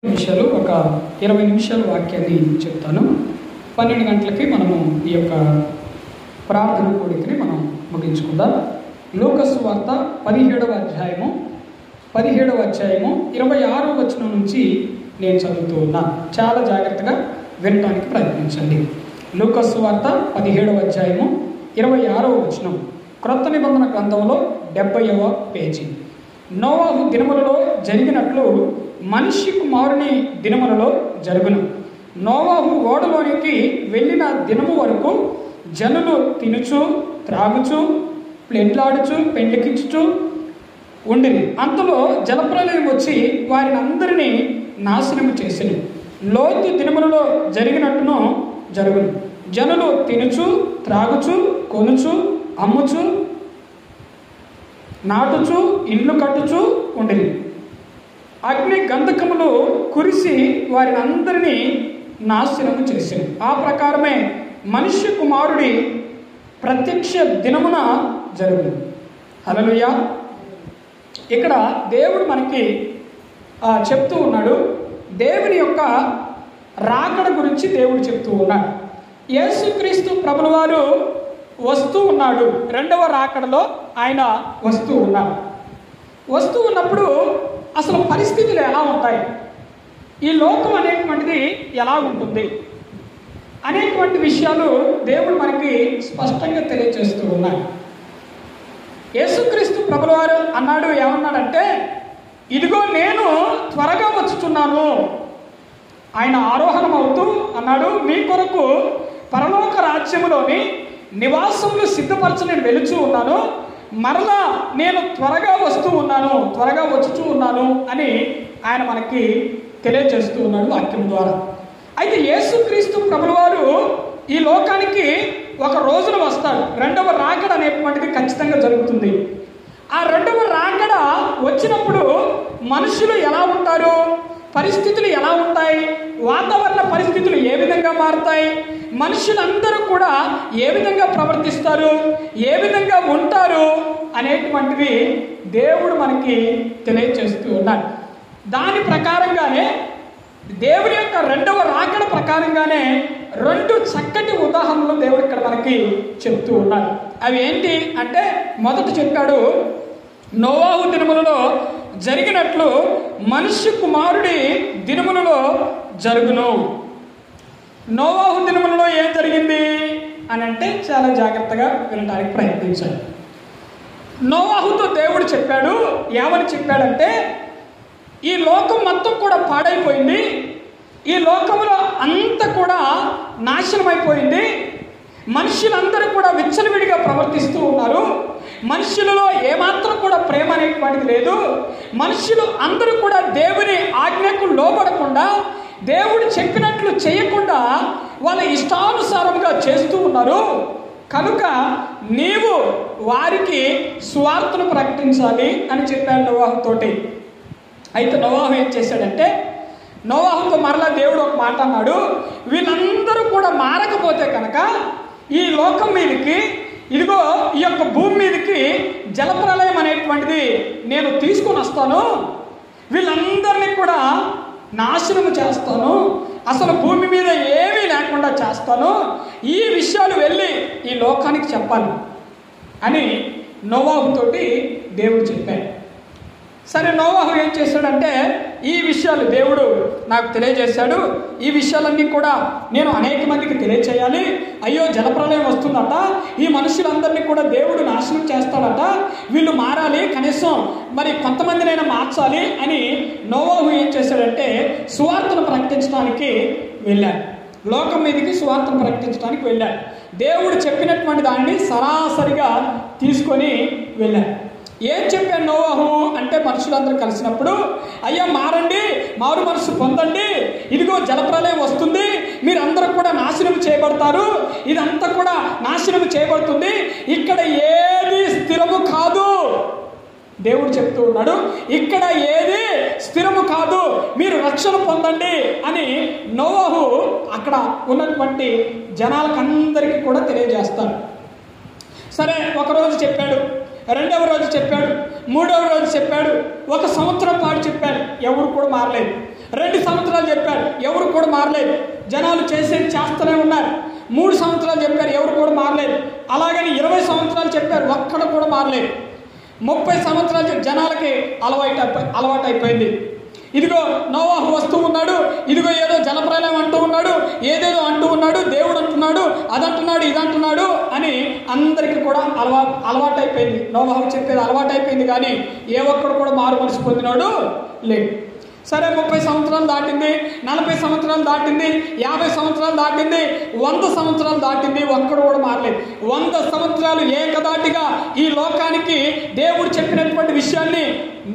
నిమిషాలు ఒక 20 నిమిషాల వాక్యాన్ని చెప్తాను. 12 గంటలకి మనము ఈ యొక్క ప్రార్థన కోరికని మనం ముగించుకుందాం. లూకాసు వార్త 17వ అధ్యాయము 26వ వచనం నుంచి నేను చదువుతూ ఉన్నాను. చాలా జాగ్రత్తగా వినడానికి ప్రయత్నించండి. లూకాసు వార్త 17వ అధ్యాయము 26వ వచనం, క్రొత్త నిబంధన గ్రంథంలో 70వ పేజీ. నోవాహు దినములలో జరిగినట్లు మనిషి కుమారుని దినములలో జరుగును. నోవాహు ఓడలోనికి వెళ్ళిన దినము వరకు జనులు తినుచు త్రాగుచు పెండ్లికించుచు ఉండిరి. అంతలో జలప్రలయం వచ్చి వారిని అందరినీ నాశనము చేసిను. లోతు దినములలో జరిగినట్టును జరుగును. జనులు తినుచు త్రాగుచు కొనుచు అమ్ముచు నాటుచు ఇండ్లు కట్టుచు ఉండిరి. అగ్ని గంధకములు కురిసి వారిని అందరినీ నాశనము చేసింది. ఆ ప్రకారమే మనిషి కుమారుడి ప్రత్యక్ష దినమున జరుగును. హల్లెలూయా. ఇక్కడ దేవుడు మనకి చెప్తూ ఉన్నాడు. దేవుని యొక్క రాకడ గురించి దేవుడు చెప్తూ ఉన్నాడు. యేసుక్రీస్తు ప్రభుల వారు వస్తూ ఉన్నాడు. రెండవ రాకడలో ఆయన వస్తూ ఉన్నాడు. వస్తూ ఉన్నప్పుడు అసలు పరిస్థితులు ఎలా ఉంటాయి, ఈ లోకం అనేటువంటిది ఎలా ఉంటుంది అనేటువంటి విషయాలు దేవుడు మనకి స్పష్టంగా తెలియజేస్తూ ఉన్నాడు. యేసుక్రీస్తు ప్రభుల వారు అన్నాడు, ఏమన్నాడంటే, ఇదిగో నేను త్వరగా వచ్చుచున్నాను. ఆయన ఆరోహణం అవుతూ అన్నాడు, మీ కొరకు పరలోక రాజ్యములోని నివాసములు సిద్ధపరచ నేను వెలుచూ ఉన్నాను, మరలా నేను త్వరగా వచ్చుచూ ఉన్నాను అని ఆయన మనకి తెలియజేస్తూ ఉన్నాడు వాక్యం ద్వారా. అయితే యేసుక్రీస్తు ప్రభుల వారు ఈ లోకానికి ఒక రోజున వస్తాడు. రెండవ రాకడ అనేటువంటిది ఖచ్చితంగా జరుగుతుంది. ఆ రెండవ రాకడ వచ్చినప్పుడు మనుషులు ఎలా ఉంటారు, పరిస్థితులు ఎలా ఉంటాయి, వాతావరణ పరిస్థితులు ఏ విధంగా మారుతాయి, మనుషులందరూ కూడా ఏ విధంగా ప్రవర్తిస్తారు, ఏ విధంగా ఉంటారు అనేటువంటివి దేవుడు మనకి తెలియజేస్తూ ఉన్నాడు. దాని ప్రకారంగానే దేవుని యొక్క రెండవ రాకడ ప్రకారంగానే 2 చక్కటి ఉదాహరణలు దేవుడు ఇక్కడ మనకి చెప్తూ ఉన్నాడు. అవి ఏంటి అంటే, మొదట చెప్పాడు, నోవాహు దినములలో జరిగినట్లు మనిషి కుమారుడి దినములలో జరుగును. నోవాహు దినములలో ఏం జరిగింది అని అంటే చాలా జాగ్రత్తగా వినడానికి ప్రయత్నించాడు. నోవాహుతో దేవుడు చెప్పాడు, ఏమని చెప్పాడంటే, ఈ లోకం మొత్తం కూడా పాడైపోయింది, ఈ లోకంలో అంతా కూడా నాశనం అయిపోయింది, మనుషులందరూ కూడా విచ్చలవిడిగా ప్రవర్తిస్తూ ఉన్నారు, మనుషులలో ఏమాత్రం కూడా ప్రేమ అనేటువంటిది లేదు, మనుషులు అందరూ కూడా దేవుని ఆజ్ఞకు లోబడకుండా, దేవుడు చెప్పినట్లు చేయకుండా వాళ్ళ ఇష్టానుసారంగా చేస్తూ ఉన్నారు. కనుక నీవు వారికి సువార్తను ప్రకటించాలి అని చెప్పాడు నోవాహుతోటి. అయితే నోవాహు ఏం చేశాడంటే, నోవాహుతో మరలా దేవుడు ఒక మాట అన్నాడు, వీళ్ళందరూ కూడా మారకపోతే కనుక ఈ లోకం మీదకి, ఇదిగో ఈ యొక్క భూమి మీదకి జలప్రలయం అనేటువంటిది నేను తీసుకొని వస్తాను, వీళ్ళందరినీ కూడా నాశనము చేస్తాను, అసలు భూమి మీద ఏమీ లేకుండా చేస్తాను, ఈ విషయాలు వెళ్ళి ఈ లోకానికి చెప్పాలి అని నోవాహుతోటి దేవుడు చెప్పాడు. సరే, నోవాహు ఏం చేశాడంటే, ఈ విషయాలు దేవుడు నాకు తెలియజేశాడు, ఈ విషయాలన్నీ కూడా నేను అనేక మందికి తెలియచేయాలి, అయ్యో జలప్రలయం వస్తుందట, ఈ మనుషులందరినీ కూడా దేవుడు నాశనం చేస్తాడట, వీళ్ళు మారాలి, కనీసం మరి కొంతమందినైనా మార్చాలి అని నోవాహు ఏం చేశాడంటే, సువార్తను ప్రకటించడానికి వెళ్ళాడు. లోకం మీదకి సువార్తను ప్రకటించడానికి వెళ్ళాడు. దేవుడు చెప్పినటువంటి దాన్ని సరాసరిగా తీసుకొని వెళ్ళాడు. ఏం చెప్పాడు నోవాహు అంటే, మనుషులందరూ కలిసినప్పుడు, అయ్యా మారండి, మారు మనసు పొందండి, ఇదిగో జలప్రలయం వస్తుంది, మీరందరూ కూడా నాశనం చేయబడతారు, ఇదంతా కూడా నాశనం చేయబడుతుంది, ఇక్కడ ఏది స్థిరము కాదు. దేవుడు చెప్తూ ఉన్నాడు, ఇక్కడ ఏది స్థిరము కాదు, మీరు రక్షణ పొందండి అని నోవాహు అక్కడ ఉన్నటువంటి జనాలకందరికీ కూడా తెలియజేస్తాడు. సరే, ఒకరోజు చెప్పాడు, రెండవ రోజు చెప్పాడు, మూడవ రోజు చెప్పాడు, 1 సంవత్సరం పాటు చెప్పాడు, ఎవరు కూడా మారలేదు. 2 సంవత్సరాలు చెప్పారు, ఎవరు కూడా మారలేదు. జనాలు చేసేది చేస్తూనే ఉన్నారు. 3 సంవత్సరాలు చెప్పారు, ఎవరు కూడా మారలేదు. అలాగని 20 సంవత్సరాలు చెప్పారు, ఒక్కడు కూడా మారలేదు. 30 సంవత్సరాలు జనాలకి అలవాటు అయిపోయింది. ఇదిగో నోవాహు వస్తూ ఉన్నాడు, ఇదిగో ఏదో జలప్రలయం అంటూ ఉన్నాడు, ఏదేదో అంటూ ఉన్నాడు, దేవుడు అంటున్నాడు, అదంటున్నాడు, ఇదంటున్నాడు అని అందరికీ కూడా అలవాటు అయిపోయింది. నోవాహు చెప్పేది అలవాటు అయిపోయింది, కానీ ఏ ఒక్కడు కూడా మారు మనసు పొందినాడు లేదు. సరే, 30 సంవత్సరాలు దాటింది, 40 సంవత్సరాలు దాటింది, 50 సంవత్సరాలు దాటింది, 100 సంవత్సరాలు దాటింది, ఒక్కడు కూడా మారలేదు. 100 సంవత్సరాలు ఏకదాటిగా ఈ లోకానికి దేవుడు చెప్పినటువంటి విషయాన్ని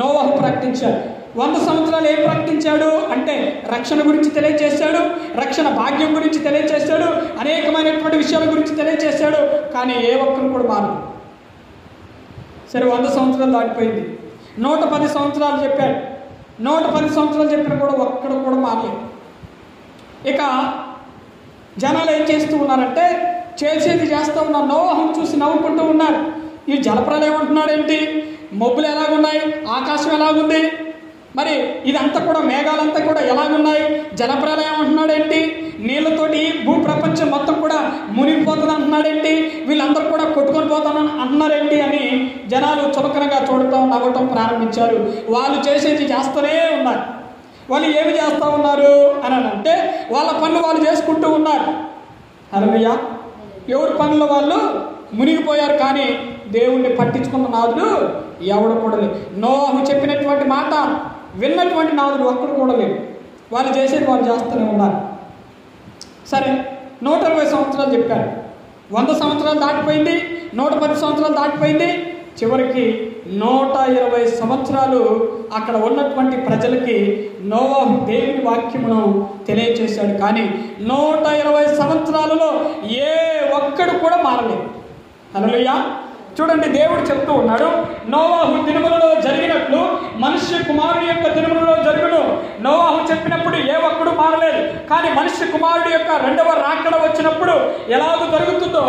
నోవాహు ప్రకటించాడు. 100 సంవత్సరాలు ఏం ప్రకటించాడు అంటే రక్షణ గురించి తెలియజేశాడు, రక్షణ భాగ్యం గురించి తెలియజేశాడు, అనేకమైనటువంటి విషయాల గురించి తెలియజేశాడు. కానీ ఏ ఒక్కరు కూడా మారదు. సరే, 100 సంవత్సరాలు దాటిపోయింది. 110 సంవత్సరాలు చెప్పాడు. 110 సంవత్సరాలు చెప్పినా కూడా ఒక్కడు కూడా మారలేదు. ఇక జనాలు ఏం చేస్తూ ఉన్నారంటే చేసేది చేస్తూ ఉన్నారు. నోవాహును చూసి నవ్వుకుంటూ ఉన్నారు. ఈ జలప్రలయం అంటున్నాడు ఏంటి, మబ్బులు ఎలాగున్నాయి, ఆకాశం ఎలాగుంది, మరి ఇదంతా కూడా మేఘాలంతా కూడా ఎలాగున్నాయి, జలప్రలయం అంటున్నాడేంటి, నీళ్ళతోటి భూ ప్రపంచం మొత్తం కూడా మునిగిపోతుంది అంటున్నాడేంటి, వీళ్ళందరూ కూడా కొట్టుకొని పోతానని అంటున్నారేంటి అని జనాలు చులకనగా చూడటం, నవ్వటం ప్రారంభించారు. వాళ్ళు చేసేది చేస్తూనే ఉన్నారు. వాళ్ళు ఏమి చేస్తూ ఉన్నారు అని అంటే వాళ్ళ పనులు వాళ్ళు చేసుకుంటూ ఉన్నారు. హల్లెలూయా. ఎవరి పనులు వాళ్ళు మునిగిపోయారు, కానీ దేవుణ్ణి పట్టించుకున్న నాదుడు ఎవడు కూడా లేదు. నోవాహు చెప్పినటువంటి మాట విన్నటువంటి నాదుడు ఒక్కడు కూడా లేదు. వాళ్ళు చేసేది వాళ్ళు చేస్తూనే ఉన్నారు. సరే, 120 సంవత్సరాలు చెప్పారు. 100 సంవత్సరాలు దాటిపోయింది, 110 సంవత్సరాలు దాటిపోయింది. చివరికి 120 సంవత్సరాలు అక్కడ ఉన్నటువంటి ప్రజలకి నోవాహు దేవుని వాక్యమును తెలియజేశాడు. కానీ 120 సంవత్సరాలలో ఏ ఒక్కడు కూడా మారలేదు. హల్లెలూయా. చూడండి, దేవుడు చెప్తూ ఉన్నాడు, నోవాహు దినములలో జరిగినట్లు మనుష్య కుమారుడి యొక్క దినములలో జరుగును. నోవాహు చెప్పినప్పుడు ఏ ఒక్కడు మారలేదు. కానీ మనుష్య కుమారుడి యొక్క 2వ రాకడ వచ్చినప్పుడు ఎలాగ జరుగుతుందో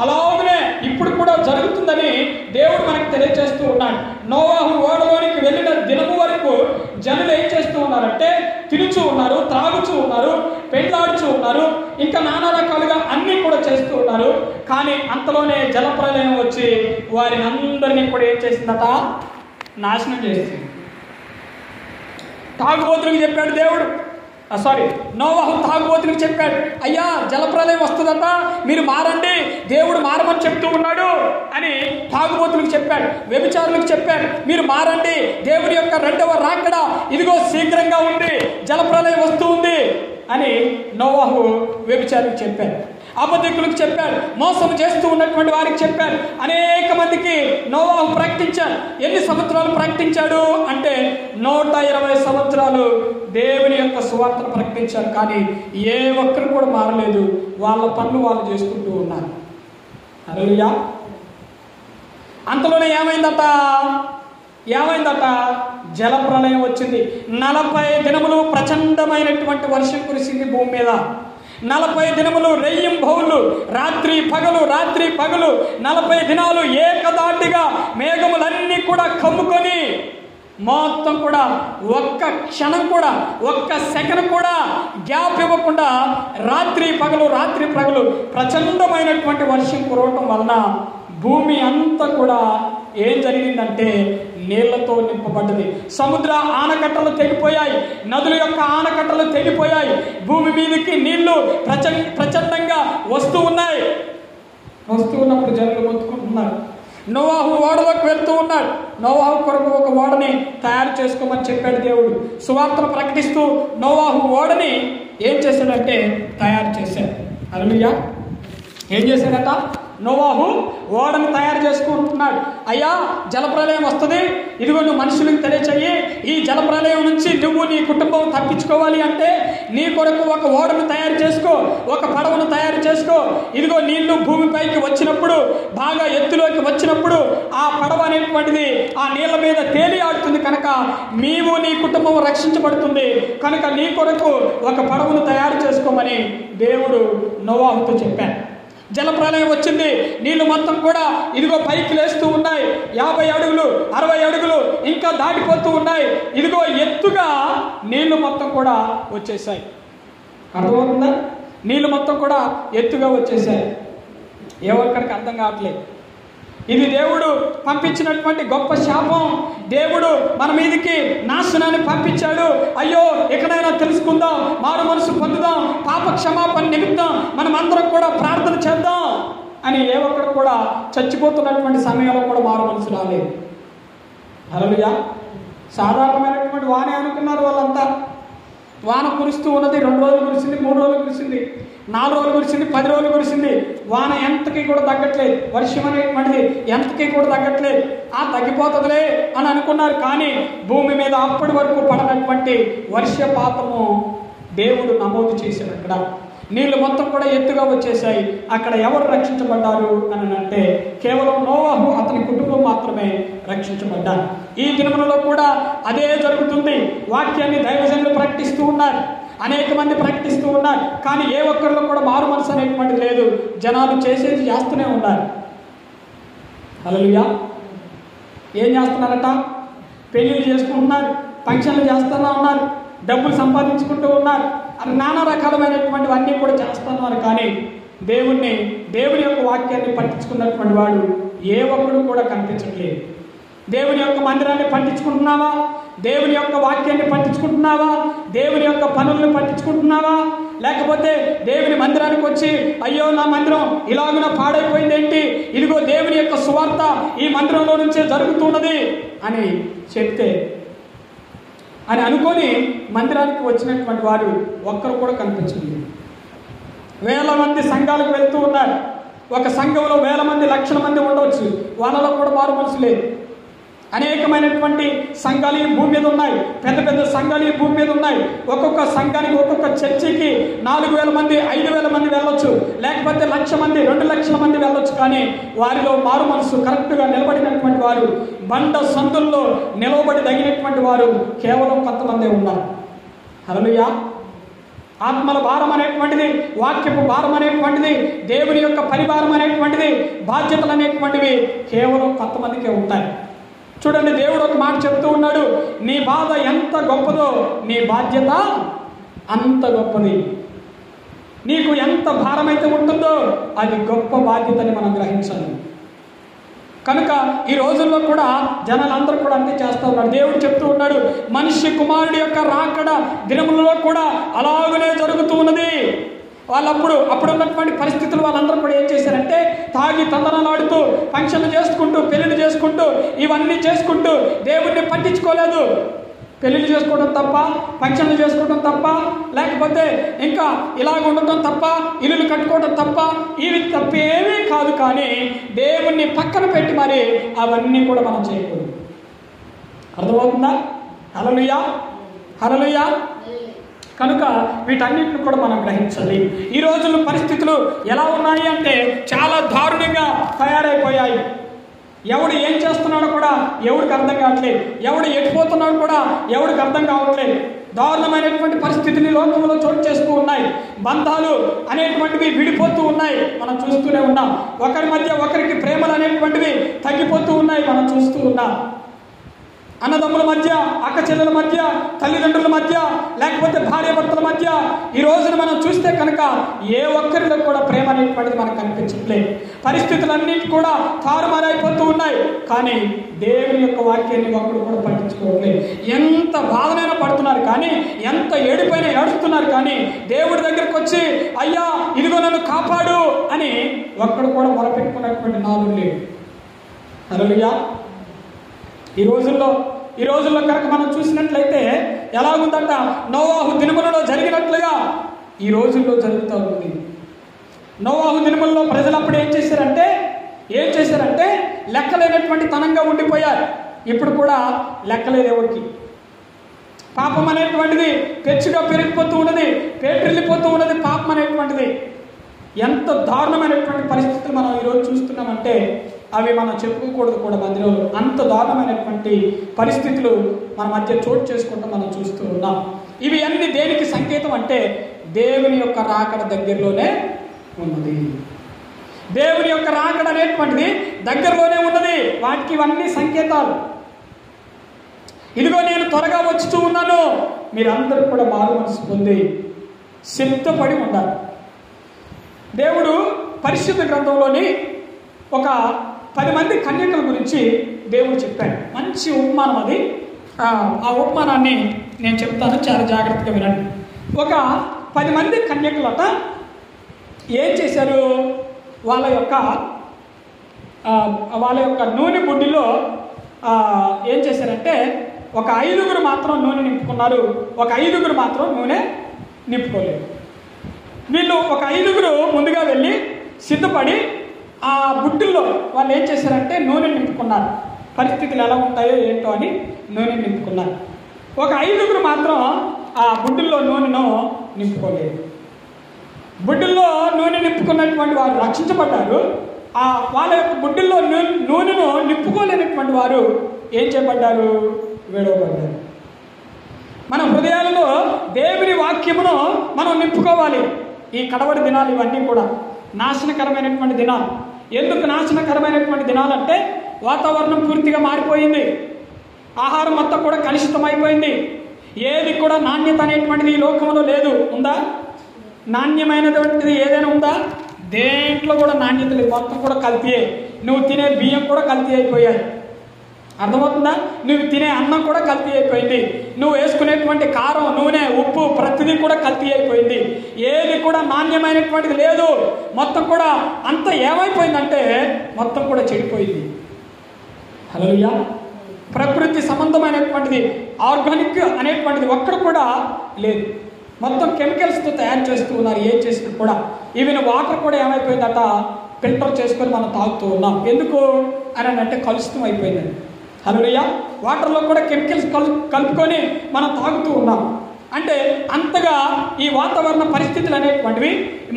అలాగనే ఇప్పుడు కూడా జరుగుతుందని దేవుడు మనకు తెలియజేస్తూ ఉన్నాడు. నోవాహు ఓడలోనికి వెళ్ళిన దినము వరకు జనులు ఏం చేస్తూ ఉన్నారంటే తినుచూ ఉన్నారు, త్రాగుచూ ఉన్నారు, పెళ్ళాడుచూ ఉన్నారు, ఇంకా నానా రకాలుగా అన్నీ కూడా చేస్తూ ఉన్నారు. కానీ అంతలోనే జలప్రలయం వచ్చి వారిని అందరినీ కూడా ఏం చేసిందట, నాశనం చేసింది. తాగుబోతులకు చెప్పాడు దేవుడు, నోవాహు తాగుబోతులకు చెప్పాడు, అయ్యా జలప్రలయం వస్తుందట, మీరు మారండి, దేవుడు మారమని చెప్తూ ఉన్నాడు అని తాగుబోతులకు చెప్పాడు. వ్యభిచారులకు చెప్పాడు, మీరు మారండి, దేవుడి యొక్క 2వ రాకడ ఇదిగో శీఘ్రంగా ఉంది, జలప్రలయం వస్తూ ఉంది అని నోవాహు వ్యభిచారులకు చెప్పాడు. అబద్ధికులకు చెప్పాడు, మోసం చేస్తూ ఉన్నటువంటి వారికి చెప్పాడు. అనేక మందికి నోవాహు ప్రకటించాడు. ఎన్ని సంవత్సరాలు ప్రకటించాడు అంటే 120 సంవత్సరాలు దేవుని యొక్క సువార్తను ప్రకటించారు. కానీ ఏ ఒక్కరు కూడా మారలేదు. వాళ్ళ పనులు వాళ్ళు చేసుకుంటూ ఉన్నారు. హల్లెలూయా. అంతలోనే ఏమైందట, జలప్రలయం వచ్చింది. 40 దినములు ప్రచండమైనటువంటి వర్షం కురిసింది భూమి మీద. 40 దినములు రెయ్యింబౌళ్ళు, రాత్రి పగలు 40 దినాలు ఏకదాటిగా మేఘములన్నీ కూడా కమ్ముకొని మొత్తం కూడా ఒక్క క్షణం కూడా, ఒక్క సెకండ్ కూడా గ్యాప్ ఇవ్వకుండా రాత్రి పగలు ప్రచండమైనటువంటి వర్షం కురవటం వలన భూమి అంతా కూడా ఏం జరిగిందంటే నీళ్లతో నింపబడ్డది. సముద్ర ఆనకట్టలు తెగిపోయాయి, నదుల యొక్క ఆనకట్టలు తెగిపోయాయి. భూమి మీదకి నీళ్లు ప్రచండంగా వస్తూ ఉన్నప్పుడు జనులు మొత్తుకుంటున్నారు. నోవాహు ఓడలోకి వెళ్తూ ఉన్నాడు. నోవాహు కొరకు ఒక ఓడని తయారు చేసుకోమని చెప్పాడు దేవుడు. సువార్తను ప్రకటిస్తూ నోవాహు ఓడని ఏం చేశాడంటే తయారు చేశాడు. హల్లెలూయా. ఏం చేశాడట, నోవాహు ఓడని తయారు చేసుకుంటున్నాడు. అయ్యా జలప్రలయం వస్తుంది, ఇదిగో నువ్వు మనుషులకు తెలియచేయి, ఈ జలప్రలయం నుంచి నువ్వు నీ కుటుంబం తప్పించుకోవాలి అంటే నీ కొరకు ఒక ఓడను తయారు చేసుకో, ఒక పడవను తయారు చేసుకో. ఇదిగో నీళ్లు భూమిపైకి వచ్చినప్పుడు, బాగా ఎత్తులోకి వచ్చినప్పుడు ఆ పడవ అనేటువంటిది ఆ నీళ్ల మీద తేలి ఆడుతుంది కనుక నీవు నీ కుటుంబం రక్షించబడుతుంది. కనుక నీ కొరకు ఒక పడవను తయారు చేసుకోమని దేవుడు నోవాహుతో చెప్పాడు. జలప్రలయం వచ్చింది. నీళ్లు మొత్తం కూడా ఇదిగో పైకి లేస్తూ ఉన్నాయి. 50 అడుగులు 60 అడుగులు ఇంకా దాటిపోతూ ఉన్నాయి. ఇదిగో ఎత్తుగా నీళ్లు మొత్తం కూడా వచ్చేసాయి. అర్థమవుతుందా? నీళ్లు మొత్తం కూడా ఎత్తుగా వచ్చేసాయి. ఏ ఒక్కడికి అర్థం కావట్లేదు. ఇది దేవుడు పంపించినటువంటి గొప్ప శాపం. దేవుడు మన మీదకి నాశనాన్ని పంపించాడు. అయ్యో ఎక్కడైనా తెలుసుకుందాం, మారు మనసు పొందుదాం, పాప క్షమాపణ నిమిత్తం మనం అందరం కూడా ప్రార్థన చేద్దాం అని ఏ ఒక్కడు కూడా చచ్చిపోతున్నటువంటి సమయంలో కూడా మారు మనసు రాలేదు. హల్లెలూయా. సాధారణమైనటువంటి వానే అనుకున్నారు వాళ్ళంతా. వాన కురుస్తూ ఉన్నది. 2 రోజులు కురిసింది, 3 రోజులు కురిసింది, 4 రోజులు కురిసింది, 10 రోజులు కురిసింది. వాన ఎంతకి కూడా తగ్గట్లేదు. వర్షం అనేటువంటిది ఎంతకి కూడా తగ్గట్లేదు. తగ్గిపోతుందిలే అని అనుకున్నారు. కానీ భూమి మీద అప్పటి వరకు పడనటువంటి వర్షపాతము దేవుడు నమోదు చేశాడు. అక్కడ నీళ్లు మొత్తం కూడా ఎత్తుగా వచ్చేసాయి. అక్కడ ఎవరు రక్షించబడ్డారు అని అంటే కేవలం నోవాహు, అతని కుటుంబం మాత్రమే రక్షించబడ్డారు. ఈ దినములలో కూడా అదే జరుగుతుంది. వాక్యాన్ని దైవజనులు ప్రకటిస్తూ ఉన్నారు, అనేక మంది ప్రకటిస్తూ ఉన్నారు. కానీ ఏ ఒక్కరిలో కూడా మారు మనసు అనేటువంటిది లేదు. జనాలు చేసేది చేస్తూనే ఉన్నారు. హల్లెలూయా. ఏం చేస్తున్నారట? పెళ్లిళ్ళు చేసుకుంటున్నారు, ఫంక్షన్లు చేస్తూనే ఉన్నారు, డబ్బులు సంపాదించుకుంటూ ఉన్నారు, అది నానా రకాలమైనటువంటివన్నీ కూడా చేస్తున్నారు. కానీ దేవుని యొక్క వాక్యాన్ని పట్టించుకున్నటువంటి వాడు ఏ ఒక్కడు కూడా కనిపించట్లేదు. దేవుని యొక్క మందిరాన్ని పట్టించుకుంటున్నావా? దేవుని యొక్క వాక్యాన్ని పట్టించుకుంటున్నావా? దేవుని యొక్క పనులను పట్టించుకుంటున్నావా? లేకపోతే దేవుని మందిరానికి వచ్చి అయ్యో నా మందిరం ఇలాగున పాడైపోయింది ఏంటి, ఇదిగో దేవుని యొక్క సువార్త ఈ మందిరంలో నుంచే జరుగుతున్నది అని చెప్తే అని అనుకొని మందిరానికి వచ్చినటువంటి వారు ఒక్కరు కూడా కనిపించింది. వేల మంది సంఘాలకు వెళ్తూ ఉన్నారు. ఒక సంఘంలో వేల మంది, లక్షల మంది ఉండవచ్చు. వాళ్ళలో కూడా మారు మనసు లేదు. అనేకమైనటువంటి సంఘాలు ఈ భూమి మీద ఉన్నాయి. పెద్ద పెద్ద సంఘాలు ఈ భూమి మీద ఉన్నాయి. ఒక్కొక్క సంఘానికి, ఒక్కొక్క చర్చికి 4000 మంది, 5000 మంది వెళ్ళొచ్చు, లేకపోతే 1,00,000 మంది, 2,00,000 మంది వెళ్ళొచ్చు. కానీ వారిలో మారు మనసు కరెక్ట్గా నిలబడినటువంటి వారు, బండ సందుల్లో నిలబడి తగినటువంటి వారు కేవలం కొంతమందే ఉన్నారు. హల్లెలూయా. ఆత్మల భారం అనేటువంటిది, వాక్యపు భారం అనేటువంటిది, దేవుని యొక్క పరిభారం అనేటువంటిది, బాధ్యతలు అనేటువంటివి కేవలం కొంతమందికే ఉంటాయి. చూడండి, దేవుడు ఒక మాట చెప్తూ ఉన్నాడు, నీ బాధ ఎంత గొప్పదో నీ బాధ్యత అంత గొప్పది. నీకు ఎంత భారమైతే ఉంటుందో అది గొప్ప బాధ్యతని మనం గ్రహించాలి. కనుక ఈ రోజుల్లో కూడా జనాలందరూ కూడా అంతే చేస్తూ ఉన్నారు. దేవుడు చెప్తూ ఉన్నాడు, మనిషి కుమారుడి యొక్క రాకడ దినములలో కూడా అలాగనే జరుగుతూ ఉన్నది. అప్పుడున్నటువంటి పరిస్థితులు వాళ్ళందరూ కూడా ఏం చేశారంటే తాగి తందనాలాడుతూ, ఫంక్షన్లు చేసుకుంటూ, పెళ్లిళ్ళు చేసుకుంటూ, ఇవన్నీ చేసుకుంటూ దేవుడిని పట్టించుకోలేదు. పెళ్లిళ్ళు చేసుకోవడం తప్ప, ఫంక్షన్లు చేసుకోవడం తప్ప, లేకపోతే ఇంకా ఇలాగ ఉండటం తప్ప, ఇల్లులు కట్టుకోవడం తప్ప, ఇవి తప్పేమీ కాదు. కానీ దేవుణ్ణి పక్కన పెట్టి మరి అవన్నీ కూడా మనం చేయకూడదు. అర్థమవుతుందా? హల్లెలూయా, హల్లెలూయా. కనుక వీటన్నిటిని కూడా మనం గ్రహించాలి. ఈ రోజుల్లో పరిస్థితులు ఎలా ఉన్నాయి అంటే చాలా దారుణంగా తయారైపోయాయి. ఎవడు ఏం చేస్తున్నాడో కూడా ఎవడికి అర్థం కావట్లేదు. ఎవడు ఎట్టిపోతున్నాడో కూడా ఎవడికి అర్థం కావట్లేదు. దారుణమైనటువంటి పరిస్థితిని లోకంలో చోటు చేస్తూ ఉన్నాయి. బంధాలు అనేటువంటివి విడిపోతూ ఉన్నాయి, మనం చూస్తూనే ఉన్నాం. ఒకరి మధ్య ఒకరికి ప్రేమలు అనేటువంటివి తగ్గిపోతూ ఉన్నాయి, మనం చూస్తూ ఉన్నాం. అన్నదమ్ముల మధ్య, అక్క చెల్లెల మధ్య, తల్లిదండ్రుల మధ్య, లేకపోతే భార్యాభర్తల మధ్య ఈ రోజున మనం చూస్తే కనుక ఏ ఒక్కరిలో కూడా ప్రేమ అనేటువంటిది మనకు కనిపించట్లేదు. పరిస్థితులన్నిటి కూడా తారుమారైపోతూ ఉన్నాయి. కానీ దేవుని యొక్క వాక్యాన్ని ఒక్కరు కూడా పట్టించుకోవట్లేదు. ఎంత బాధనైనా పడుతున్నారు, కానీ ఎంత ఏడిపోయినా ఏడుస్తున్నారు. కానీ దేవుడి దగ్గరకు వచ్చి అయ్యా ఇదిగో నన్ను కాపాడు అని ఒక్కడు కూడా మొరపెట్టుకున్నటువంటి నాలుగు లేవు. హల్లెలూయా. ఈ రోజుల్లో కనుక మనం చూసినట్లయితే ఎలా ఉందంట, నోవాహు దినములలో జరిగినట్లుగా ఈ రోజుల్లో జరుగుతూ ఉంది. నోవాహు దినములలో ప్రజలు అప్పుడు ఏం చేశారంటే లెక్కలేనటువంటి తనంగా ఉండిపోయారు. ఇప్పుడు కూడా లెక్కలేదు ఎవరికి. పాపం అనేటువంటిది పెచ్చుగా పెరిగిపోతూ ఉన్నది, పేటరిల్లిపోతూ ఉన్నది పాపం అనేటువంటిది. ఎంత దారుణమైనటువంటి పరిస్థితులు మనం ఈరోజు చూస్తున్నామంటే అవి మనం చెప్పుకోకూడదు కూడా మధ్యలో. అంత దారుణమైనటువంటి పరిస్థితులు మన మధ్య చోటు చేసుకుంటూ మనం చూస్తూ ఉన్నాం. ఇవి అన్ని దేనికి సంకేతం అంటే దేవుని యొక్క రాకడ దగ్గరలోనే ఉన్నది. దేవుని యొక్క రాకడ అనేటువంటిది దగ్గరలోనే ఉన్నది. వాటికి ఇవన్నీ సంకేతాలు. ఇదిగో నేను త్వరగా వచ్చుతూ ఉన్నాను. మీరందరూ కూడా మారు మనసు పొంది సిద్ధపడి ఉండాలి. దేవుడు పరిశుద్ధ గ్రంథంలోని ఒక 10 మంది కన్యకల గురించి దేవుడు చెప్పాడు. మంచి ఉపమానం అది. ఆ ఉపమానాన్ని నేను చెప్తాను, చాలా జాగ్రత్తగా వినండి. ఒక 10 మంది కన్యకలట ఏం చేశారు? వాళ్ళ యొక్క నూనె బుడ్డిలో ఏం చేశారంటే ఒక 5గురు మాత్రం నూనె నింపుకున్నారు, ఒక 5గురు మాత్రం నూనె నింపుకోలేదు. వీళ్ళు ఒక 5గురు ముందుగా వెళ్ళి సిద్ధపడి ఆ బుడ్డిల్లో వాళ్ళు ఏం చేశారంటే నూనె నింపుకున్నారు. పరిస్థితులు ఎలా ఉంటాయో ఏంటో అని నూనె నింపుకున్నారు. ఒక 5గురు మాత్రం ఆ బుడ్డిల్లో నూనెను నింపుకోలేదు. బుడ్డిల్లో నూనె నింపుకున్నటువంటి వారు రక్షించబడ్డారు. వాళ్ళ యొక్క బుడ్డిల్లో నూనెను నింపుకోలేనటువంటి వారు ఏం చేయబడ్డారు? విడవబడ్డారు. మన హృదయాలలో దేవుని వాక్యమును మనం నింపుకోవాలి. ఈ కడవరి దినాలు ఇవన్నీ కూడా నాశనకరమైనటువంటి దినాలు. ఎందుకు నాశనకరమైనటువంటి దినాలంటే వాతావరణం పూర్తిగా మారిపోయింది. ఆహారం మొత్తం కూడా కలుషితం అయిపోయింది. ఏది కూడా నాణ్యత అనేటువంటిది ఈ లోకంలో లేదు. ఉందా? నాణ్యమైనటువంటిది ఏదైనా ఉందా? దేంట్లో కూడా నాణ్యత లేదు. మొత్తం కూడా కల్తీయే. నువ్వు తినే బియ్యం కూడా కల్తీ అయిపోయాయి. అర్థమవుతుందా? నువ్వు తినే అన్నం కూడా కల్తీ అయిపోయింది. నువ్వు వేసుకునేటువంటి కారం, నూనె, ఉప్పు ప్రతిదీ కూడా కల్తీ అయిపోయింది. ఏది కూడా నాణ్యమైనటువంటిది లేదు. మొత్తం కూడా అంత ఏమైపోయిందంటే మొత్తం కూడా చెడిపోయింది. హల్లెలూయా. ప్రకృతి సంబంధమైనటువంటిది, ఆర్గానిక్ అనేటువంటిది ఒక్కడ కూడా లేదు. మొత్తం కెమికల్స్తో తయారు చేస్తూ ఉన్నారు. ఏం చేసినా కూడా ఈవెన్ వాటర్ కూడా ఏమైపోయిందట, ఫిల్టర్ చేసుకొని మనం తాగుతూ ఉన్నాం. ఎందుకు అని అంటే కలుషితం అయిపోయిందండి. హల్లెలూయా. వాటర్లో కూడా కెమికల్స్ కలుపుకొని మనం తాగుతూ ఉన్నాం. అంటే అంతగా ఈ వాతావరణ పరిస్థితులు అనేటువంటివి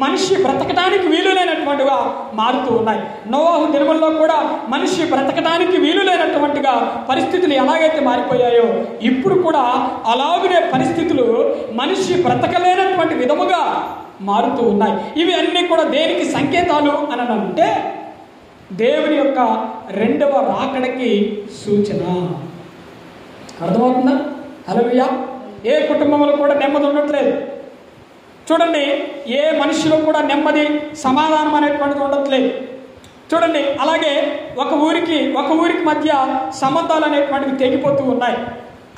మనిషి బ్రతకడానికి వీలు లేనటువంటిగా మారుతూ ఉన్నాయి. నోవాహు దినముల్లో కూడా మనిషి బ్రతకడానికి వీలు లేనటువంటిగా పరిస్థితులు ఎలాగైతే మారిపోయాయో ఇప్పుడు కూడా అలాగనే పరిస్థితులు మనిషి బ్రతకలేనటువంటి విధముగా మారుతూ ఉన్నాయి. ఇవి అన్నీ కూడా దేనికి సంకేతాలు అని అంటే దేవుని యొక్క రెండవ రాకడకి సూచన. అర్థమవుతుందా? హల్లెలూయా. ఏ కుటుంబంలో కూడా నెమ్మది ఉండట్లేదు. చూడండి, ఏ మనిషిలో కూడా నెమ్మది, సమాధానం అనేటువంటిది ఉండట్లేదు. చూడండి, అలాగే ఒక ఊరికి మధ్య సంబంధాలు అనేటువంటివి తెగిపోతూ ఉన్నాయి.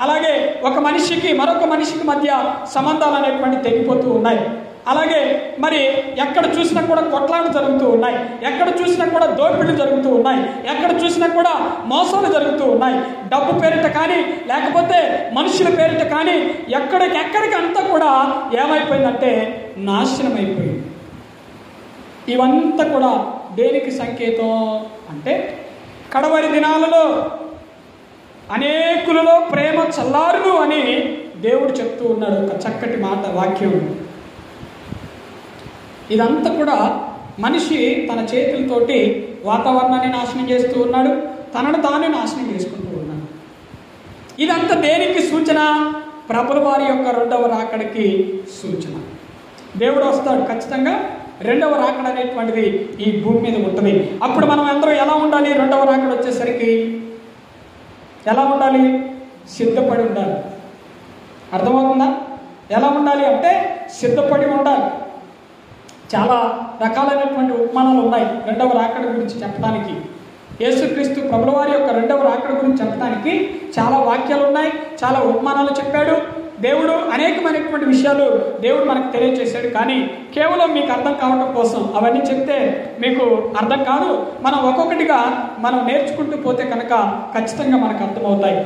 అలాగే ఒక మనిషికి మరొక మనిషికి మధ్య సంబంధాలు అనేటువంటివి తెగిపోతూ ఉన్నాయి. అలాగే మరి ఎక్కడ చూసినా కూడా కొట్లాటలు జరుగుతూ ఉన్నాయి. ఎక్కడ చూసినా కూడా దోపిడీలు జరుగుతూ ఉన్నాయి. ఎక్కడ చూసినా కూడా మోసాలు జరుగుతూ ఉన్నాయి. డబ్బు పేరిట కానీ లేకపోతే మనుషుల పేరిట కానీ ఎక్కడికి అంతా కూడా ఏమైపోయిందంటే నాశనం అయిపోయింది. ఇవంతా కూడా దేనికి సంకేతం అంటే కడవరి దినాలలో అనేకులలో ప్రేమ చల్లారును అని దేవుడు చెప్తూ ఉన్నాడు. ఒక చక్కటి మాట, వాక్యం. ఇదంతా కూడా మనిషి తన చేతులతోటి వాతావరణాన్ని నాశనం చేస్తూ ఉన్నాడు, తనను తాను నాశనం చేసుకుంటూ ఉన్నాడు. ఇదంతా దేనికి సూచన? ప్రభుల వారి యొక్క రెండవ రాకడికి సూచన. దేవుడు వస్తాడు ఖచ్చితంగా. రెండవ రాకడ అనేటువంటిది ఈ భూమి మీద ఉంటుంది. అప్పుడు మనం అందరూ ఎలా ఉండాలి? రెండవ రాకడ వచ్చేసరికి ఎలా ఉండాలి? సిద్ధపడి ఉండాలి. అర్థమవుతుందా? ఎలా ఉండాలి అంటే సిద్ధపడి ఉండాలి. చాలా రకాలైనటువంటి ఉపమానాలు ఉన్నాయి రెండవ రాకడ గురించి చెప్పడానికి. యేసుక్రీస్తు ప్రభుల వారి యొక్క రెండవ రాకడ గురించి చెప్పడానికి చాలా వాక్యాలు ఉన్నాయి, చాలా ఉపమానాలు చెప్పాడు దేవుడు. అనేకమైనటువంటి విషయాలు దేవుడు మనకు తెలియజేశాడు. కానీ కేవలం మీకు అర్థం కావడం కోసం అవన్నీ చెప్తే మీకు అర్థం కాదు. మనం ఒక్కొక్కటిగా మనం నేర్చుకుంటూ పోతే కనుక ఖచ్చితంగా మనకు అర్థమవుతాయి.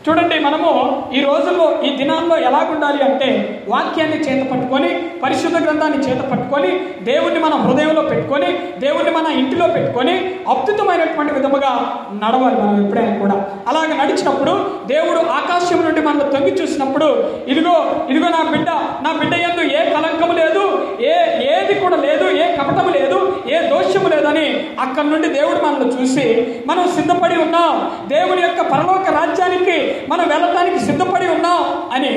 చూడండి, మనము ఈ రోజుల్లో ఈ దినాల్లో ఎలాగుండాలి అంటే వాక్యాన్ని చేత పట్టుకొని, పరిశుద్ధ గ్రంథాన్ని చేత పట్టుకొని, దేవుణ్ణి మన హృదయంలో పెట్టుకొని, దేవుణ్ణి మన ఇంటిలో పెట్టుకొని అద్భుతమైనటువంటి విధముగా నడవాలి. మనం ఎప్పుడైనా కూడా అలాగ నడిచినప్పుడు దేవుడు ఆకాశం నుండి మనల్ని తొంగి చూసినప్పుడు ఇదిగో నా బిడ్డ యందు ఏ కలంకము లేదు, ఏది కూడా లేదు, ఏ కపటము లేదు, ఏ దోషము లేదని అక్కడి నుండి దేవుడు మనల్ని చూసి మనం సిద్ధపడి ఉన్నాం, దేవుని యొక్క పరలోక రాజ్యానికి మనం వెళ్ళటానికి సిద్ధపడి ఉన్నాం అని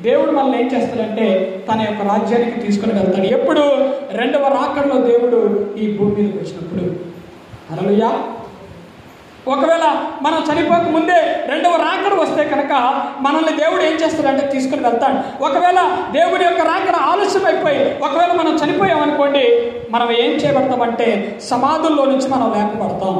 దేవుడు మనల్ని ఏం చేస్తాడంటే తన యొక్క రాజ్యానికి తీసుకుని వెళ్తాడు. ఎప్పుడు? రెండవ రాకడలో దేవుడు ఈ భూమి మీదకి వచ్చినప్పుడు. హల్లెలూయా. ఒకవేళ మనం చనిపోక ముందే రెండవ రాకడ వస్తే కనుక మనల్ని దేవుడు ఏం చేస్తాడంటే తీసుకుని వెళ్తాడు. ఒకవేళ దేవుడి యొక్క రాకడ ఆలస్యం అయిపోయి ఒకవేళ మనం చనిపోయామనుకోండి, మనం ఏం చేయబడతామంటే సమాధుల్లో నుంచి మనం లేపబడతాం.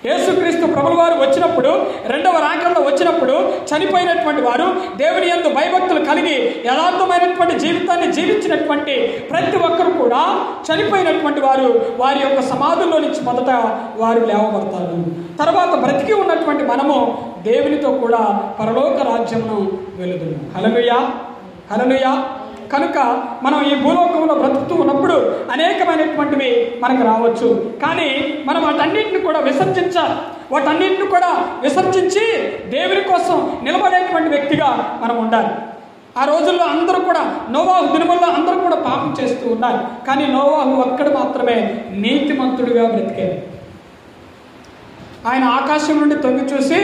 యేసుక్రీస్తు ప్రభుల వారు వచ్చినప్పుడు, రెండవ రాకడలో వచ్చినప్పుడు చనిపోయినటువంటి వారు, దేవుని యందు భయభక్తులు కలిగి యథార్థమైనటువంటి జీవితాన్ని జీవించినటువంటి ప్రతి ఒక్కరు కూడా చనిపోయినటువంటి వారు వారి యొక్క సమాధుల్లో నుంచి మొదట వారు లేవబడతారు. తర్వాత బ్రతికి ఉన్నటువంటి మనము దేవునితో కూడా పరలోక రాజ్యమును వెలుదుము. హల్లెలూయా, హల్లెలూయా. కనుక మనం ఈ భూలోకంలో బ్రతుకుతూ ఉన్నప్పుడు అనేకమైనటువంటివి మనకు రావచ్చు. కానీ మనం వాటన్నిటిని కూడా విసర్జించాలి. వాటన్నిటిని కూడా విసర్జించి దేవుని కోసం నిలబడేటువంటి వ్యక్తిగా మనం ఉండాలి. ఆ రోజుల్లో అందరూ కూడా, నోవాహు దినముల్లో అందరూ కూడా పాపం చేస్తూ ఉన్నారు. కానీ నోవాహు ఒక్కడు మాత్రమే నీతిమంతుడిగా బ్రతికేది. ఆయన ఆకాశం నుండి తొంగి చూసి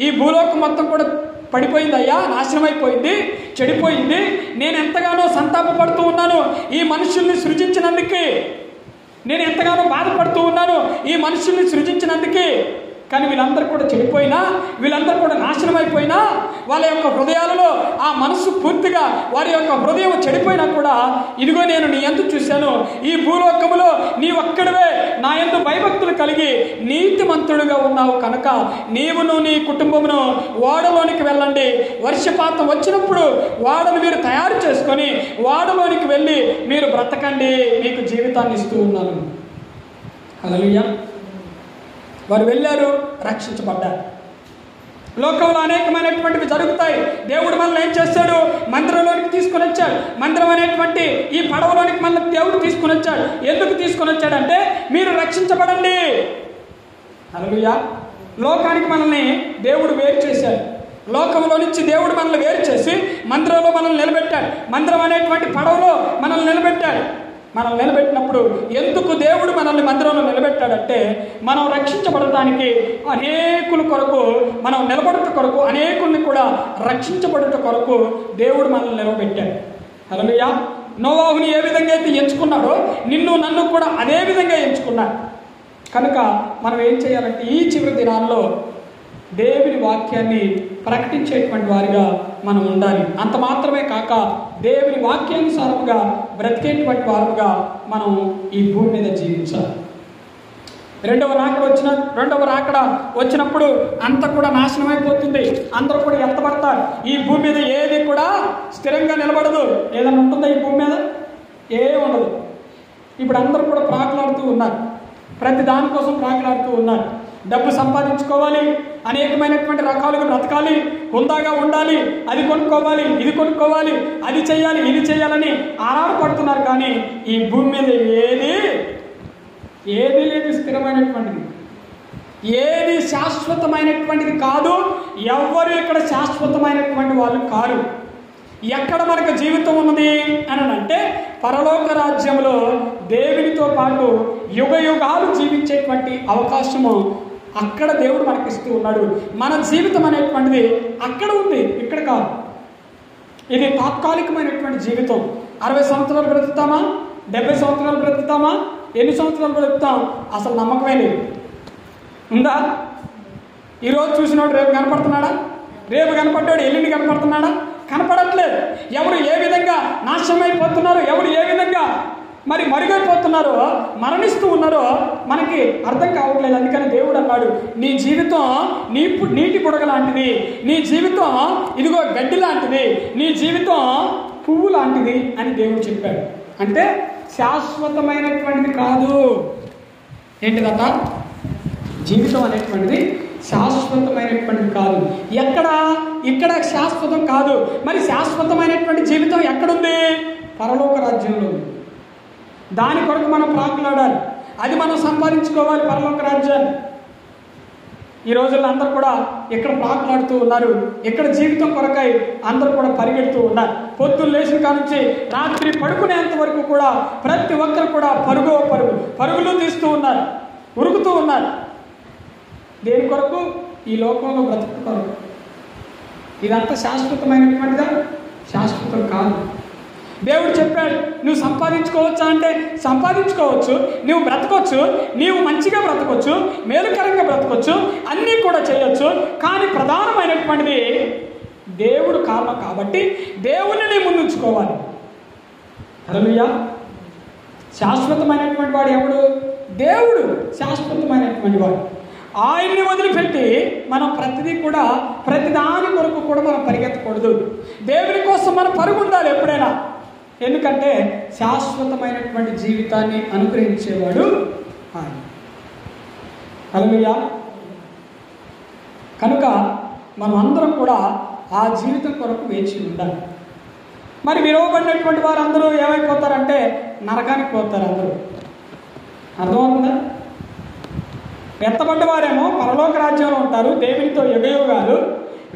ఈ భూలోకం మొత్తం కూడా పడిపోయిందయ్యా, నాశనం అయిపోయింది, చెడిపోయింది, నేను ఎంతగానో సంతాపపడుతూ ఉన్నాను ఈ మనుషుల్ని సృజించినందుకే, నేను ఎంతగానో బాధపడుతూ ఉన్నాను ఈ మనుషుల్ని సృజించినందుకే. కానీ వీళ్ళందరూ కూడా చెడిపోయినా, వీళ్ళందరూ కూడా నాశనం అయిపోయినా, వాళ్ళ యొక్క హృదయాలలో ఆ మనసు పూర్తిగా వారి యొక్క హృదయం చెడిపోయినా కూడా, ఇదిగో నేను నీ యందు చూశాను, ఈ భూలోకములో నీ ఒక్కడివే నా యందు భయభక్తులు కలిగి నీతిమంతుడుగా ఉన్నావు కనుక నీవును నీ కుటుంబమును ఓడలోనికి వెళ్ళండి, వర్షపాతం వచ్చినప్పుడు ఓడను మీరు తయారు చేసుకొని ఓడలోనికి వెళ్ళి మీరు బ్రతకండి, మీకు జీవితాన్ని ఇస్తూ ఉన్నాను. హల్లెలూయా. వారు వెళ్ళారు, రక్షించబడ్డారు. లోకంలో అనేకమైనటువంటివి జరుగుతాయి. దేవుడు మనల్ని ఏం చేస్తాడు? మందిరంలోనికి తీసుకొని వచ్చాడు. మందిరం అనేటువంటి ఈ పడవలోనికి మనల్ని దేవుడు తీసుకొని వచ్చాడు. ఎందుకు తీసుకొని వచ్చాడంటే మీరు రక్షించబడండి. హల్లెలూయా. లోకానికి మనల్ని దేవుడు వేరు చేశాడు. లోకంలో నుంచి దేవుడు మనల్ని వేరు చేసి మందిరంలో మనల్ని నిలబెట్టాడు. మందిరం అనేటువంటి పడవలో మనల్ని నిలబెట్టాడు. మనం నిలబెట్టినప్పుడు ఎందుకు దేవుడు మనల్ని మందిరంలో నిలబెట్టాడంటే మనం రక్షించబడటానికి, అనేకుల కొరకు మనం నిలబడుట కొరకు, అనేకుల్ని కూడా రక్షించబడుట కొరకు దేవుడు మనల్ని నిలబెట్టాడు. హల్లెలూయా. నోవాహుని ఏ విధంగా అయితే ఎంచుకున్నాడో నిన్ను నన్ను కూడా అదే విధంగా ఎంచుకున్నాడు. కనుక మనం ఏం చేయాలంటే ఈ చివరి దినాల్లో దేవుని వాక్యాన్ని ప్రకటించేటువంటి వారిగా మనం ఉండాలి. అంత మాత్రమే కాక దేవుని వాక్యానుసారముగా బ్రతికేటువంటి వారుగా మనం ఈ భూమి మీద జీవించాలి. రెండవ రాకడ వచ్చినప్పుడు అంత కూడా నాశనం అయిపోతుంది. అందరూ కూడా ఎత్తబడతారు. ఈ భూమి మీద ఏది కూడా స్థిరంగా నిలబడదు. ఏదైనా ఉంటుందా ఈ భూమి మీద? ఏం ఉండదు. ఇప్పుడు అందరూ కూడా ప్రాకులాడుతూ ఉన్నారు. ప్రతి దానికోసం ప్రాకులాడుతూ ఉన్నారు. డబ్బు సంపాదించుకోవాలి, అనేకమైనటువంటి రకాలుగా బ్రతకాలి, హుందాగా ఉండాలి, అది కొనుక్కోవాలి, ఇది కొనుక్కోవాలి, అది చేయాలి, ఇది చేయాలని ఆరాటపడుతున్నారు. కానీ ఈ భూమి మీద ఏది లేదు స్థిరమైనటువంటిది, ఏది శాశ్వతమైనటువంటిది కాదు. ఎవ్వరు ఇక్కడ శాశ్వతమైనటువంటి వాళ్ళు కారు. ఎక్కడ మనకు జీవితం ఉన్నది అని అంటే పరలోక రాజ్యంలో దేవునితో పాటు యుగ యుగాలు జీవించేటువంటి అవకాశము అక్కడ దేవుడు మనకి ఇస్తూ ఉన్నాడు. మన జీవితం అనేటువంటిది అక్కడ ఉంది, ఇక్కడ కాదు. ఇది తాత్కాలికమైనటువంటి జీవితం. 60 సంవత్సరాలు బ్రతుకుతామా? 70 సంవత్సరాలు బ్రతుకుతామా? ఎన్ని సంవత్సరాలు బ్రతుకుతాం? అసలు నమ్మకమే లేదు. ఉందా? ఈరోజు చూసినోడు రేపు కనపడుతున్నాడా? రేపు కనపడ్డాడు ఎల్లుండి కనపడుతున్నాడా? కనపడట్లేదు. ఎవరు ఏ విధంగా నాశనమైపోతున్నారో, ఎవరు ఏ విధంగా మరి మరుగైపోతున్నారో, మరణిస్తూ ఉన్నారో మనకి అర్థం కావట్లేదు. అందుకని దేవుడు అన్నాడు, నీ జీవితం నీటి బుడగ లాంటిది, నీ జీవితం ఇదిగో గడ్డి లాంటిది, నీ జీవితం పువ్వు లాంటిది అని దేవుడు చెప్పాడు. అంటే శాశ్వతమైనటువంటిది కాదు. ఏంటిదట? జీవితం అనేటువంటిది శాశ్వతమైనటువంటిది కాదు. ఇక్కడ శాశ్వతం కాదు. మరి శాశ్వతమైనటువంటి జీవితం ఎక్కడుంది? పరలోక రాజ్యంలో. దాని కొరకు మనం ప్రాకులాడాలి. అది మనం సంపాదించుకోవాలి, పరలోక రాజ్యాన్ని. ఈ రోజుల్లో అందరూ కూడా ఇక్కడ ప్రాకులాడుతూ ఉన్నారు. ఇక్కడ జీవితం కొరకై అందరూ కూడా పరిగెడుతూ ఉన్నారు. పొద్దున్న లేచిన కానుంచి రాత్రి పడుకునేంత వరకు కూడా ప్రతి ఒక్కరు కూడా పరుగులు తీస్తూ ఉన్నారు, ఉరుకుతూ ఉన్నారు. దేని కొరకు? ఈ లోకంలో బ్రతుకు కొరకు. ఇదంతా శాశ్వతమైనటువంటిదా? శాశ్వతం కాదు. దేవుడు చెప్పాడు, నువ్వు సంపాదించుకోవచ్చా అంటే సంపాదించుకోవచ్చు, నువ్వు బ్రతకొచ్చు, నీవు మంచిగా బ్రతకొచ్చు, మేలుకరంగా బ్రతకొచ్చు, అన్నీ కూడా చేయొచ్చు. కానీ ప్రధానమైనటువంటిది దేవుడు కారణం కాబట్టి దేవుణ్ణి నీ ముందుంచుకోవాలి. హల్లెలూయా. శాశ్వతమైనటువంటి వాడు ఎవడు? దేవుడు శాశ్వతమైనటువంటి వాడు. ఆయన్ని వదిలిపెట్టి మనం ప్రతిదాని కొరకు కూడా మనం పరిగెత్తకూడదు. దేవుని కోసం మనం పరుగు ఉండాలి ఎప్పుడైనా. ఎందుకంటే శాశ్వతమైనటువంటి జీవితాన్ని అనుగ్రహించేవాడు ఆయన. హల్లెలూయా. కనుక మనం అందరం కూడా ఆ జీవితం కొరకు వేచి ఉండాలి. మరి విలువబడినటువంటి వారు అందరూ ఏమైపోతారంటే నరకానికి పోతారు. అందరూ అర్థమవుతుందా? ఎత్తబడ్డ వారేమో పరలోక రాజ్యంలో ఉంటారు, దేవునితో యుగయుగాలు.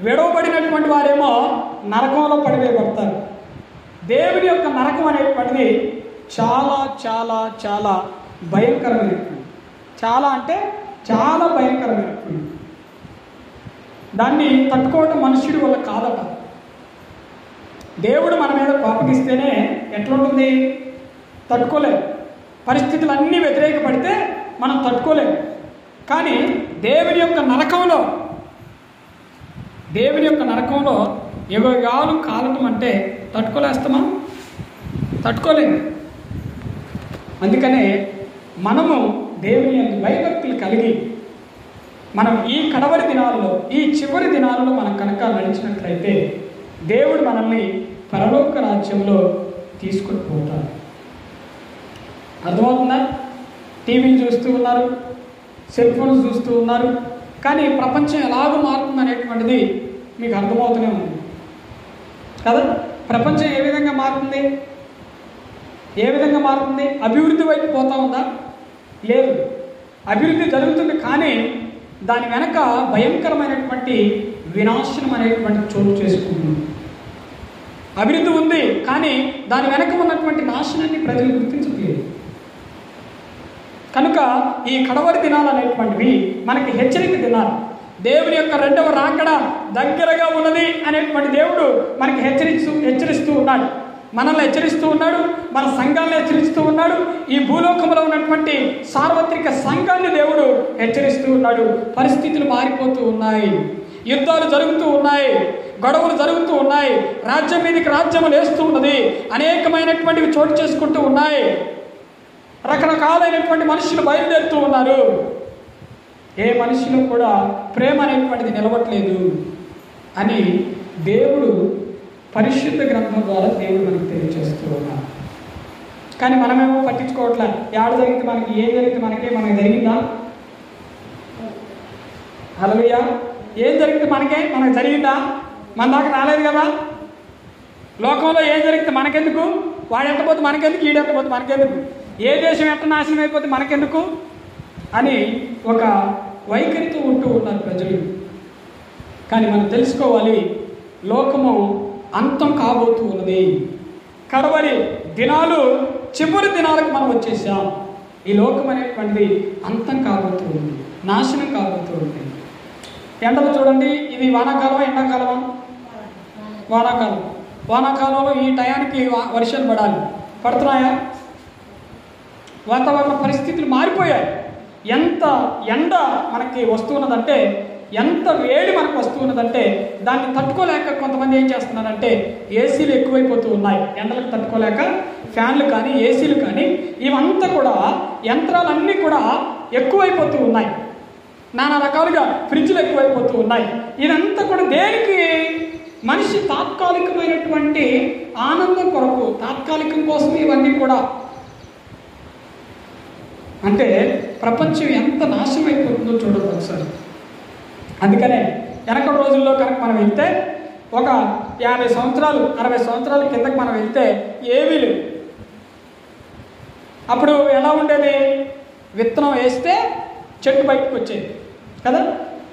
విడవబడినటువంటి వారేమో నరకంలో పడివేయబడతారు. దేవుని యొక్క నరకం అనేటువంటిది చాలా చాలా చాలా భయంకరమైనటువంటి, చాలా అంటే చాలా భయంకరమైనటువంటి. దాన్ని తట్టుకోవటం మనుష్యుడి వల్ల కాదట. దేవుడు మన మీద కోపగిస్తేనే ఎట్లుంటుంది? తట్టుకోలేము. పరిస్థితులన్నీ వ్యతిరేకపడితే మనం తట్టుకోలేము. కానీ దేవుని యొక్క నరకంలో యుగాలు కాలటం అంటే తట్టుకోలేస్తామా? తట్టుకోలేము. అందుకనే మనము దేవుని యొక్క భయభక్తులు కలిగి మనం ఈ కడవరి దినాలలో, ఈ చివరి దినాలలో మనం కనుక నడిచినట్లయితే దేవుడు మనల్ని పరలోక రాజ్యంలో తీసుకొని పోతాడు. అర్థమవుతుందా? టీవీలు చూస్తూ ఉన్నారు, సెల్ ఫోన్స్ చూస్తూ ఉన్నారు, కానీ ప్రపంచం ఎలాగ మారుతుంది అనేటువంటిది మీకు అర్థమవుతూనే ఉంది కదా. ప్రపంచం ఏ విధంగా మారుతుంది? అభివృద్ధి వైపు పోతా ఉందా? లేదు. అభివృద్ధి జరుగుతుంది, కానీ దాని వెనక భయంకరమైనటువంటి వినాశనం అనేటువంటి చోటు చేసుకుంటుంది. అభివృద్ధి ఉంది, కానీ దాని వెనక ఉన్నటువంటి నాశనాన్ని ప్రజలు గుర్తించట్లేదు. కనుక ఈ కడవరి దినాలు అనేటువంటివి మనకి హెచ్చరిక దినాలు. దేవుని యొక్క రెండవ రాకడ దగ్గరగా ఉన్నది అనేటువంటి దేవుడు మనకి హెచ్చరిస్తూ ఉన్నాడు. మనల్ని హెచ్చరిస్తూ ఉన్నాడు, మన సంఘాన్ని హెచ్చరిస్తూ ఉన్నాడు. ఈ భూలోకంలో ఉన్నటువంటి సార్వత్రిక సంఘాన్ని దేవుడు హెచ్చరిస్తూ ఉన్నాడు. పరిస్థితులు మారిపోతూ ఉన్నాయి, యుద్ధాలు జరుగుతూ ఉన్నాయి, గొడవలు జరుగుతూ ఉన్నాయి, రాజ్యం మీదకి రాజ్యం లేస్తూ ఉన్నది, అనేకమైనటువంటివి చోటు చేసుకుంటూ ఉన్నాయి, రకరకాలైనటువంటి మనుషులు బయలుదేరుతూ ఉన్నారు. ఏ మనిషిలో కూడా ప్రేమ అనేటువంటిది నిలవట్లేదు అని దేవుడు పరిశుద్ధ గ్రంథం ద్వారా దేవుడు మనకు తెలియజేస్తూ ఉన్నాడు. కానీ మనమేమో పట్టించుకోవట్లే. ఏడ జరిగితే మనకి, ఏం జరిగితే మనకి జరిగిందా? హల్లెలూయా. ఏం జరిగితే మనకు జరిగిందా? మన దాకా రాలేదు కదా. లోకంలో ఏం జరిగితే మనకెందుకు? వాడు ఎంతపోతే మనకెందుకు, ఈడు ఎంతపోతే మనకెందుకు, ఏ దేశం ఎంత నాశనం అయిపోతే మనకెందుకు అని ఒక వైఖరితో ఉంటూ ఉన్నారు ప్రజలు. కానీ మనం తెలుసుకోవాలి, లోకము అంతం కాబోతూ ఉన్నది. కడవరి దినాలు, చివరి దినాలకు మనం వచ్చేసాం. ఈ లోకం అనేటువంటిది అంతం కాబోతూ ఉంది, నాశనం కాబోతూ ఉంది. ఎండలు చూడండి, ఇది వానాకాలమా ఎండాకాలమా? వానాకాలంలో ఈ టయానికి వర్షాలు పడాలి, పడుతున్నాయా? వాతావరణ పరిస్థితులు మారిపోయాయి. ఎంత ఎండ మనకి వస్తున్నదంటే, ఎంత వేడి మనకు వస్తున్నదంటే దాన్ని తట్టుకోలేక కొంతమంది ఏం చేస్తున్నారంటే ఏసీలు ఎక్కువైపోతూ ఉన్నాయి. ఎండలకు తట్టుకోలేక ఫ్యాన్లు కానీ, ఏసీలు కానీ, ఇవంతా కూడా యంత్రాలన్నీ కూడా ఎక్కువైపోతూ ఉన్నాయి. నానా రకాలుగా ఫ్రిడ్జ్లు ఎక్కువైపోతూ ఉన్నాయి. ఇదంతా కూడా దేనికి? మనిషి తాత్కాలికమైనటువంటి ఆనందం కొరకు, తాత్కాలికం కోసం ఇవన్నీ కూడా. అంటే ప్రపంచం ఎంత నాశనం అయిపోతుందో చూడదు ఒకసారి. అందుకనే వెనకటి రోజుల్లో కనుక మనం వెళ్తే, ఒక 50 సంవత్సరాలు 60 సంవత్సరాల కిందకి మనం వెళ్తే ఏమీ లేవు. అప్పుడు ఎలా ఉండేది? విత్తనం వేస్తే చెట్టు బయటకు వచ్చేది కదా.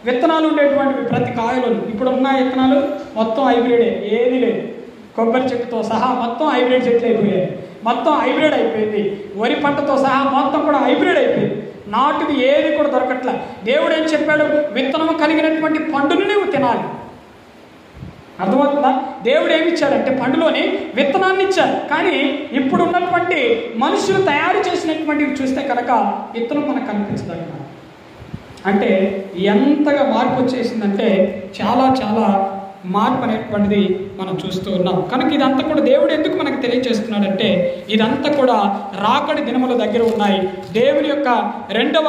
విత్తనాలు ఉండేటువంటివి ప్రతి కాయలు. ఇప్పుడు ఉన్న విత్తనాలు మొత్తం హైబ్రిడే, ఏది లేదు. కొబ్బరి చెట్టుతో సహా మొత్తం హైబ్రిడ్ చెట్లు అయిపోయాయి, మొత్తం హైబ్రిడ్ అయిపోయింది. వరి పంటతో సహా మొత్తం కూడా హైబ్రిడ్ అయిపోయింది. నాటుది ఏది కూడా దొరకట్లే. దేవుడు ఏం చెప్పాడు? విత్తనం కలిగినటువంటి పండుని నువ్వు తినాలి. అర్థమవుతుందా? దేవుడు ఏమి ఇచ్చాడంటే పండులోని విత్తనాన్ని ఇచ్చారు. కానీ ఇప్పుడు ఉన్నటువంటి మనుషులు తయారు చేసినటువంటివి చూస్తే కనుక విత్తనం మనకు కనిపించదన్నమాట. అంటే ఎంతగా మార్పు వచ్చేసిందంటే చాలా చాలా మార్పు అనేటువంటిది మనం చూస్తూ ఉన్నాం. కనుక ఇదంతా కూడా దేవుడు ఎందుకు మనకు తెలియజేస్తున్నాడంటే ఇదంతా కూడా రాకడి దినముల దగ్గర ఉన్నాయి. దేవుని యొక్క రెండవ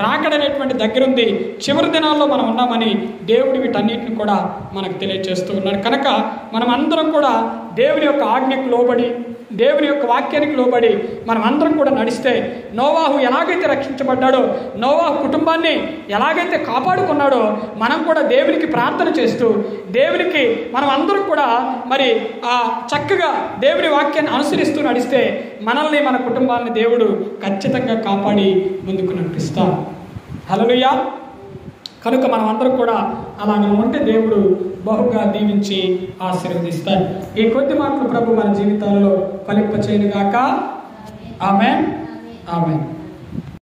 రాకడ అనేటువంటి దగ్గర ఉంది. చివరి దినాల్లో మనం ఉన్నామని దేవుడు వీటన్నిటిని కూడా మనకు తెలియజేస్తూ ఉన్నాడు. కనుక మనం అందరం కూడా దేవుని యొక్క ఆజ్ఞకు లోబడి, దేవుని యొక్క వాక్యానికి లోబడి మనం అందరం కూడా నడిస్తే, నోవాహు ఎలాగైతే రక్షించబడ్డాడో, నోవాహు కుటుంబాన్ని ఎలాగైతే కాపాడుకున్నాడో, మనం కూడా దేవునికి ప్రార్థన చేస్తూ దేవునికి మనం అందరం కూడా మరి చక్కగా దేవుని వాక్యాన్ని అనుసరిస్తూ నడిస్తే మనల్ని, మన కుటుంబాన్ని దేవుడు ఖచ్చితంగా కాపాడి ముందుకు నడిపిస్తాడు. హల్లెలూయా. కనుక మనం అందరం కూడా అలాగే ఉంటే దేవుడు బహుగా దీవించి ఆశీర్వదిస్తాడు. ఈ కొద్ది మాటలు ప్రభు మన జీవితాల్లో ఫలింపచేయును గాక. ఆమేన్. ఆమేన్.